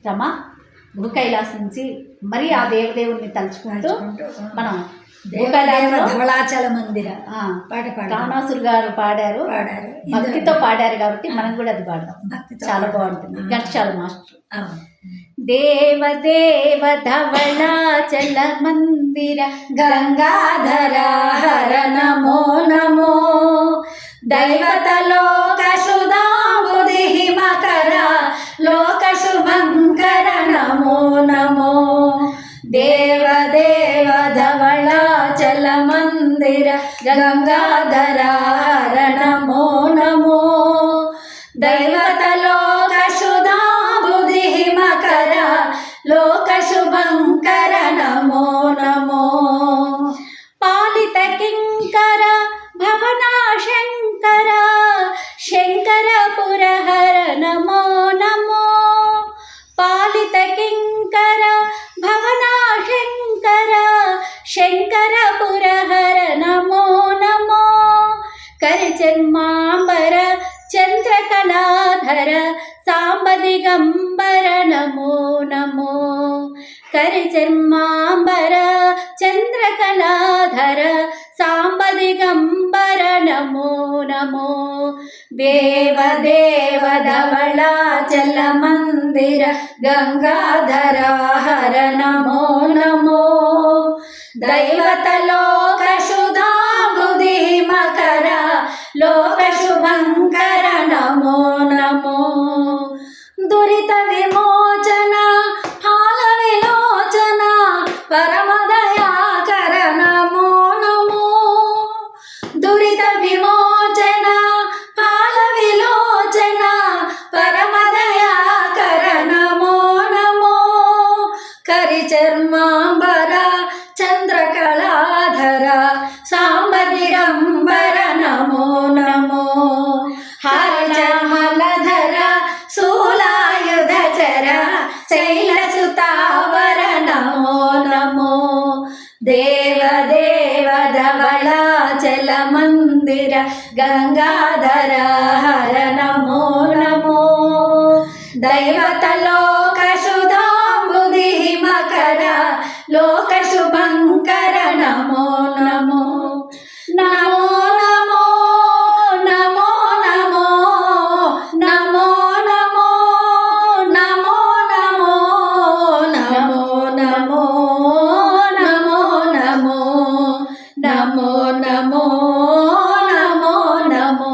రమ భూకైలాసం నుంచి మరి ఆ దేవదేవుడిని తలుచుకుంటూ మనం ధవళాచల మందిర పాట రావణాసురు గారు పాడారు భక్తితో పాడారు కాబట్టి మనం కూడా అది పాడదాం. చాలా బాగుంటుంది. ఘంటసాల మాస్టర్ దేవ దేవ ధవళాచల మందిర గంగాధర హర నమో నమో దైవత లోక సుధాంబుధి మకర లోక శుభంకర నమో నమో దేవ దేవ ధవళాచల మందిర గంగాధర హర నమో నమో దైవత లోక సుధాంబుధి మకర లోక శుభంకర నమో నమో పాలిత కింకర భవనా శంకర శంకర పురహర నమో నమో పాలిత కింకర భవనా శంకర శంకర పురహర నమో నమో కరిచర్మాంబర చంద్రకళాధర సాంబ దిగంబర నమో నమో కరిచర్మాంబర చంద్రకళాధర సాంబ దిగంబర నమో నమో దేవ దేవ ధవళాచల మందిర గంగాధర హర నమో నమో దైవత లోక సుధాంబుధి మకర లోక శుభంకర నమో నమో దురిత విమోచన ఫాల విలోచన పరమ దయాకర నమో నమో దురిత విమోచన ఫాల విలోచన పరమ దయాకర నమో నమో కరిచర్మాంబర చంద్రకళాధర సాంబ దిగంబర నమో నమో హరిచమలధర శూలాయుధచర శైలసుతావర నమో నమో దేవ దేవ ధవళాచల మందిర గంగాధర హర నమో నమో దైవత లోక సుధాంబుధి మకర లోక శుభంకర నమో నమో నమో నమో నమో నమో నమో నమో నమో నమో నమో నమో నమో నమో నమో నమో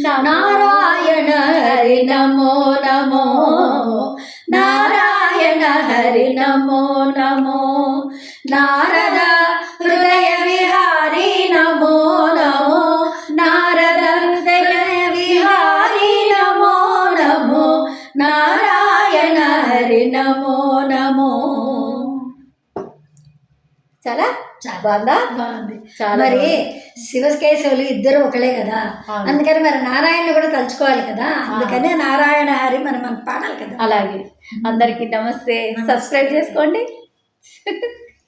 నారాయణ హరి నమో నమో నారాయణ హరి నమో నమో నారద హృదయ విహారీ నమో నమో నారద హృదయ విహారీ నమో నమో నారాయణ హరి నమో నమో. చాలా బాగుందా? బాగుంది. మరి శివకేశవులు ఇద్దరు ఒకలే కదా, అందుకని మరి నారాయణ కూడా తలుచుకోవాలి కదా, అందుకనే నారాయణ హరి మనం పాడాలి కదా. అలాగే అందరికీ నమస్తే. సబ్స్క్రైబ్ చేసుకోండి.